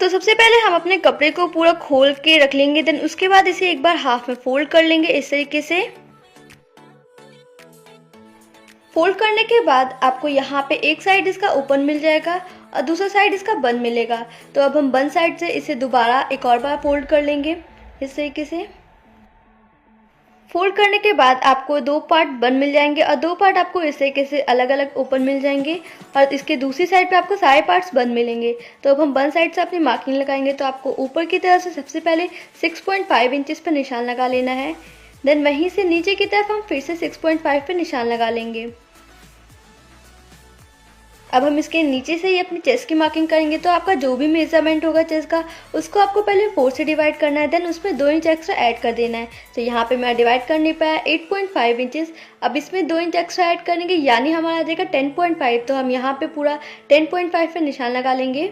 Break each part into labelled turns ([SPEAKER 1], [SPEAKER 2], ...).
[SPEAKER 1] तो सबसे पहले हम अपने कपड़े को पूरा खोल के रख लेंगे, देन उसके बाद इसे एक बार हाफ में फोल्ड कर लेंगे इस तरीके से। फोल्ड करने के बाद आपको यहाँ पे एक साइड इसका ओपन मिल जाएगा और दूसरा साइड इसका बंद मिलेगा। तो अब हम बंद साइड से इसे दोबारा एक और बार फोल्ड कर लेंगे इस तरीके से। फोल्ड करने के बाद आपको दो पार्ट बंद मिल जाएंगे और दो पार्ट आपको इस तरीके से अलग अलग ओपन मिल जाएंगे और इसके दूसरी साइड पे आपको सारे पार्ट्स बंद मिलेंगे। तो अब हम बंद साइड से अपनी मार्किंग लगाएंगे। तो आपको ऊपर की तरफ से सबसे पहले 6.5 इंचेस पर निशान लगा लेना है, देन वहीं से नीचे की तरफ हम फिर से 6.5 पे निशान लगा लेंगे। अब हम इसके नीचे से ही अपनी चेस्ट की मार्किंग करेंगे। तो आपका जो भी मेजरमेंट होगा चेस्ट का, उसको आपको पहले 4 से डिवाइड करना है, देन उसमें 2 इंच एक्स्ट्रा ऐड कर देना है। तो यहाँ पे मैं डिवाइड कर नहीं पाया 8.5 इंचेस। अब इसमें 2 इंच एक्स्ट्रा ऐड करेंगे यानी हमारा आ जाएगा 10.5। तो हम यहाँ पे पूरा 10.5 पे निशान लगा लेंगे।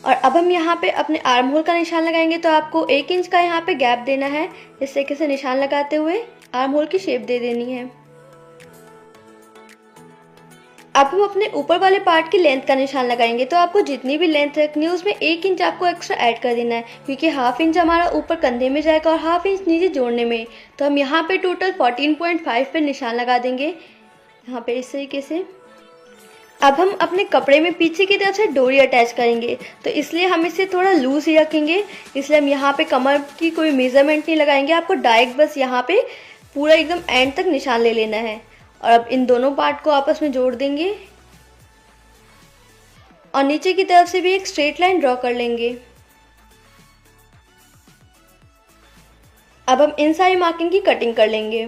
[SPEAKER 1] और अब हम यहाँ पे अपने आर्म होल का निशान लगाएंगे। तो आपको 1 इंच का यहाँ पे गैप देना है, इस तरीके से निशान लगाते हुए आर्म होल की शेप दे देनी है। अब हम अपने ऊपर वाले पार्ट की लेंथ का निशान लगाएंगे। तो आपको जितनी भी लेंथ रखनी है उसमें 1 इंच आपको एक्स्ट्रा ऐड कर देना है, क्योंकि हाफ इंच हमारा ऊपर कंधे में जाएगा और हाफ इंच नीचे जोड़ने में। तो हम यहाँ पे टोटल 14.5 पे निशान लगा देंगे यहाँ पे इस तरीके से। अब हम अपने कपड़े में पीछे की तरफ से डोरी अटैच करेंगे, तो इसलिए हम इसे थोड़ा लूज ही रखेंगे। इसलिए हम यहाँ पे कमर की कोई मेजरमेंट नहीं लगाएंगे, आपको डायरेक्ट बस यहाँ पे पूरा एकदम एंड तक निशान ले लेना है। और अब इन दोनों पार्ट को आपस में जोड़ देंगे और नीचे की तरफ से भी एक स्ट्रेट लाइन ड्रॉ कर लेंगे। अब हम इन सारी मार्किंग की कटिंग कर लेंगे।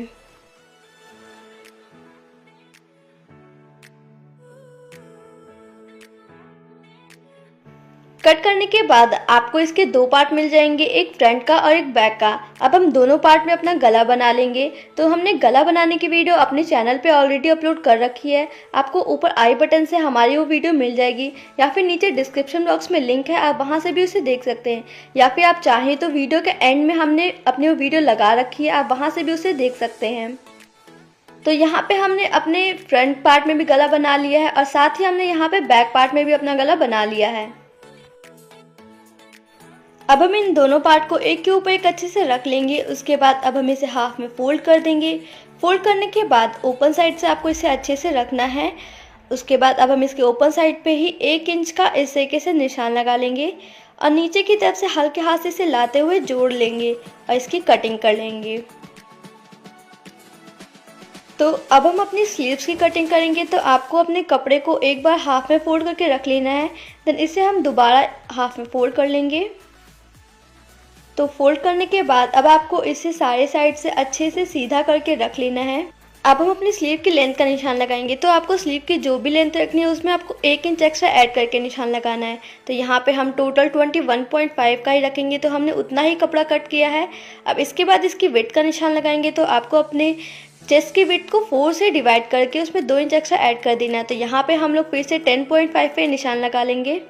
[SPEAKER 1] कट करने के बाद आपको इसके दो पार्ट मिल जाएंगे, एक फ्रंट का और एक बैक का। अब हम दोनों पार्ट में अपना गला बना लेंगे। तो हमने गला बनाने की वीडियो अपने चैनल पे ऑलरेडी अपलोड कर रखी है, आपको ऊपर आई बटन से हमारी वो वीडियो मिल जाएगी या फिर नीचे डिस्क्रिप्शन बॉक्स में लिंक है, आप वहाँ से भी उसे देख सकते हैं। या फिर आप चाहें तो वीडियो के एंड में हमने अपनी वो वीडियो लगा रखी है, आप वहाँ से भी उसे देख सकते हैं। तो यहाँ पे हमने अपने फ्रंट पार्ट में भी गला बना लिया है और साथ ही हमने यहाँ पे बैक पार्ट में भी अपना गला बना लिया है। अब हम इन दोनों पार्ट को एक के ऊपर एक अच्छे से रख लेंगे। उसके बाद अब हम इसे हाफ में फोल्ड कर देंगे। फोल्ड करने के बाद ओपन साइड से आपको इसे अच्छे से रखना है। उसके बाद अब हम इसके ओपन साइड पे ही 1 इंच का इस तरीके से निशान लगा लेंगे और नीचे की तरफ से हल्के हाथ से इसे लाते हुए जोड़ लेंगे और इसकी कटिंग कर लेंगे। तो अब हम अपनी स्लीव्स की कटिंग करेंगे। तो आपको अपने कपड़े को एक बार हाफ में फोल्ड करके रख लेना है, देन इसे हम दोबारा हाफ में फोल्ड कर लेंगे। तो फोल्ड करने के बाद अब आपको इसे सारे साइड से अच्छे से सीधा करके रख लेना है। अब हम अपनी स्लीव की लेंथ का निशान लगाएंगे। तो आपको स्लीव की जो भी लेंथ रखनी है उसमें आपको 1 इंच एक्स्ट्रा ऐड करके निशान लगाना है। तो यहाँ पे हम टोटल 21.5 का ही रखेंगे, तो हमने उतना ही कपड़ा कट किया है। अब इसके बाद इसकी विड्थ का निशान लगाएंगे। तो आपको अपने चेस्ट की विड्थ को 4 से डिवाइड करके उसमें 2 इंच एक्स्ट्रा ऐड कर देना है। तो यहाँ पे हम लोग फिर से 10.5 पे निशान लगा लेंगे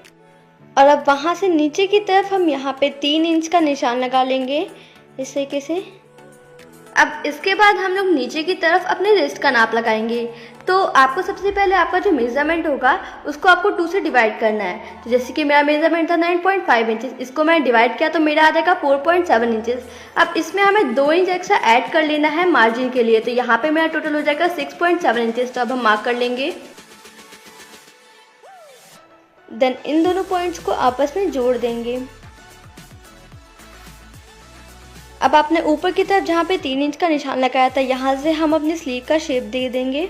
[SPEAKER 1] और अब वहाँ से नीचे की तरफ हम यहाँ पे 3 इंच का निशान लगा लेंगे इस तरीके से। अब इसके बाद हम लोग नीचे की तरफ अपने रिस्ट का नाप लगाएंगे। तो आपको सबसे पहले आपका जो मेजरमेंट होगा उसको आपको 2 से डिवाइड करना है। तो जैसे कि मेरा मेजरमेंट था 9.5 इंचेस, इसको मैंने डिवाइड किया तो मेरा आ जाएगा 4.7 इंचेस। अब इसमें हमें 2 इंच एक्स्ट्रा ऐड कर लेना है मार्जिन के लिए। तो यहाँ पे मेरा टोटल हो जाएगा 6.7 इंचेस। तो अब हम मार्क कर लेंगे, देन इन दोनों पॉइंट्स को आपस में जोड़ देंगे। अब आपने ऊपर की तरफ जहाँ पे 3 इंच का निशान लगाया था यहाँ से हम अपनी स्लीव का शेप दे देंगे।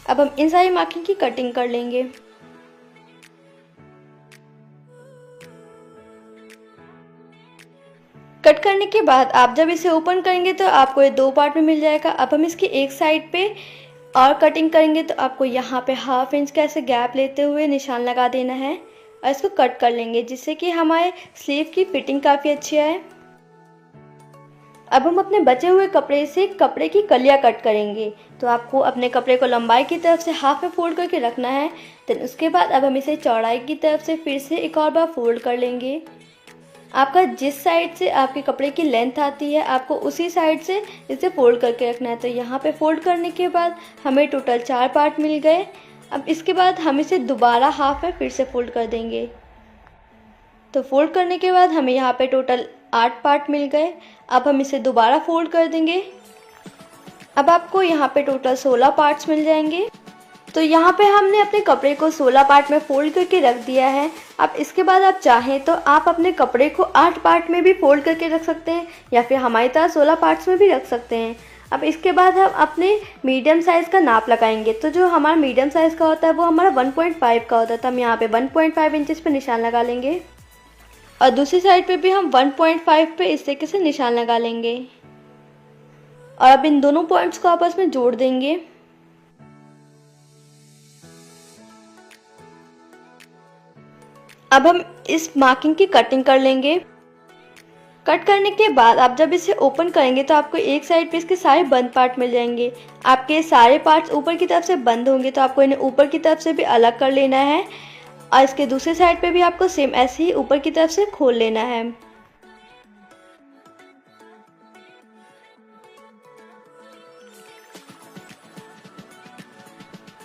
[SPEAKER 1] अब हम इन सारी मार्किंग की कटिंग कर लेंगे। कट करने के बाद आप जब इसे ओपन करेंगे तो आपको ये 2 पार्ट में मिल जाएगा। अब हम इसकी एक साइड पे और कटिंग करेंगे। तो आपको यहाँ पे हाफ इंच का ऐसे गैप लेते हुए निशान लगा देना है और इसको कट कर लेंगे, जिससे कि हमारे स्लीव की फिटिंग काफ़ी अच्छी आए। अब हम अपने बचे हुए कपड़े से कपड़े की कलियाँ कट करेंगे। तो आपको अपने कपड़े को लंबाई की तरफ से हाफ में फोल्ड करके रखना है। देन उसके बाद अब हम इसे चौड़ाई की तरफ से फिर से एक और बार फोल्ड कर लेंगे। आपका जिस साइड से आपके कपड़े की लेंथ आती है आपको उसी साइड से इसे फोल्ड करके रखना है। तो यहाँ पे फोल्ड करने के बाद हमें टोटल 4 पार्ट मिल गए अब इसके बाद हम इसे दोबारा हाफ में फिर से फोल्ड कर देंगे। तो फोल्ड करने के बाद हमें यहाँ पे टोटल 8 पार्ट मिल गए। अब हम इसे दोबारा फोल्ड कर देंगे। अब आपको यहाँ पे टोटल 16 पार्ट्स मिल जाएंगे। तो यहाँ पे हमने अपने कपड़े को 16 पार्ट में फोल्ड करके रख दिया है। अब इसके बाद आप चाहें तो आप अपने कपड़े को 8 पार्ट में भी फोल्ड करके रख सकते हैं या फिर हमारी तरह 16 पार्ट्स में भी रख सकते हैं। अब इसके बाद हम अपने मीडियम साइज़ का नाप लगाएंगे। तो जो हमारा मीडियम साइज़ का होता है वो हमारा 1.5 का होता है। तो हम यहाँ पे 1.5 इंचज़ पे निशान लगा लेंगे और दूसरी साइड पे भी हम 1.5 पे इस तरीके से निशान लगा लेंगे और अब इन दोनों पॉइंट्स को आपस में जोड़ देंगे। अब हम इस मार्किंग की कटिंग कर लेंगे। कट करने के बाद आप जब इसे ओपन करेंगे तो आपको एक साइड पे इसके सारे बंद पार्ट मिल जाएंगे। आपके सारे पार्ट्स ऊपर की तरफ से बंद होंगे तो आपको इन्हें ऊपर की तरफ से भी अलग कर लेना है और इसके दूसरे साइड पे भी आपको सेम ऐसे ही ऊपर की तरफ से खोल लेना है।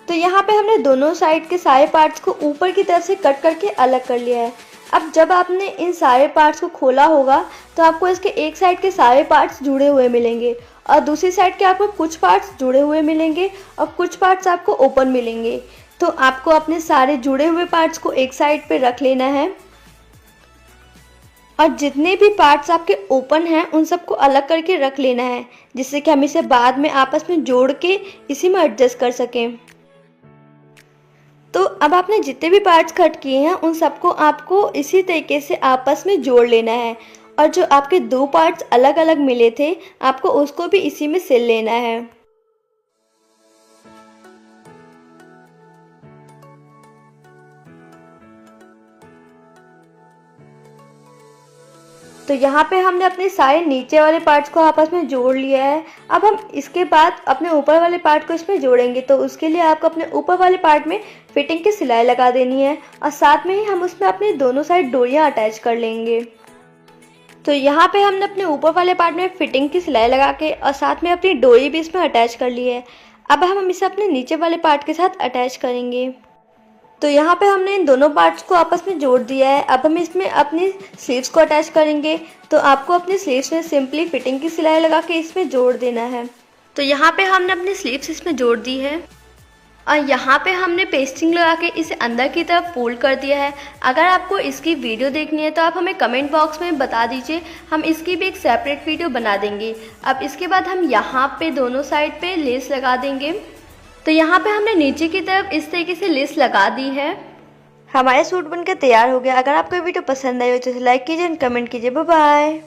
[SPEAKER 1] तो यहाँ पे हमने दोनों साइड के सारे पार्ट्स को ऊपर की तरफ से कट करके अलग कर लिया है। अब जब आपने इन सारे पार्ट्स को खोला होगा तो आपको इसके एक साइड के सारे पार्ट्स जुड़े हुए मिलेंगे और दूसरी साइड के आपको कुछ पार्ट्स जुड़े हुए मिलेंगे और कुछ पार्ट्स आपको ओपन मिलेंगे। तो आपको अपने सारे जुड़े हुए पार्ट्स को एक साइड पे रख लेना है और जितने भी पार्ट्स आपके ओपन हैं उन सबको अलग करके रख लेना है, जिससे कि हम इसे बाद में आपस में जोड़ के इसी में एडजस्ट कर सकें। तो अब आपने जितने भी पार्ट्स कट किए हैं उन सबको आपको इसी तरीके से आपस में जोड़ लेना है और जो आपके 2 पार्ट्स अलग अलग मिले थे आपको उसको भी इसी में सिल लेना है। तो यहाँ पे हमने अपने सारे नीचे वाले पार्ट्स को आपस में जोड़ लिया है। अब हम इसके बाद अपने ऊपर वाले पार्ट को इसमें जोड़ेंगे। तो उसके लिए आपको अपने ऊपर वाले पार्ट में फिटिंग की सिलाई लगा देनी है और साथ में ही हम उसमें अपनी दोनों साइड डोरियाँ अटैच कर लेंगे। तो यहाँ पे हमने अपने ऊपर वाले पार्ट में फिटिंग की सिलाई लगा के और साथ में अपनी डोरी भी इसमें अटैच कर ली है। अब हम इसे अपने नीचे वाले पार्ट के साथ अटैच करेंगे। तो यहाँ पे हमने इन दोनों पार्ट्स को आपस में जोड़ दिया है। अब हम इसमें अपनी स्लीव्स को अटैच करेंगे। तो आपको अपनी स्लीव्स में सिंपली फिटिंग की सिलाई लगा के इसमें जोड़ देना है। तो यहाँ पे हमने अपनी स्लीव्स इसमें जोड़ दी है और यहाँ पे हमने पेस्टिंग लगा के इसे अंदर की तरफ फोल्ड कर दिया है। अगर आपको इसकी वीडियो देखनी है तो आप हमें कमेंट बॉक्स में बता दीजिए, हम इसकी भी एक सेपरेट वीडियो बना देंगे। अब इसके बाद हम यहाँ पे दोनों साइड पे लेस लगा देंगे। तो यहाँ पे हमने नीचे की तरफ इस तरीके से लेस लगा दी है। हमारे सूट बनकर तैयार हो गया। अगर आपको वीडियो पसंद आई हो तो लाइक कीजिए एंड कमेंट कीजिए। Bye bye.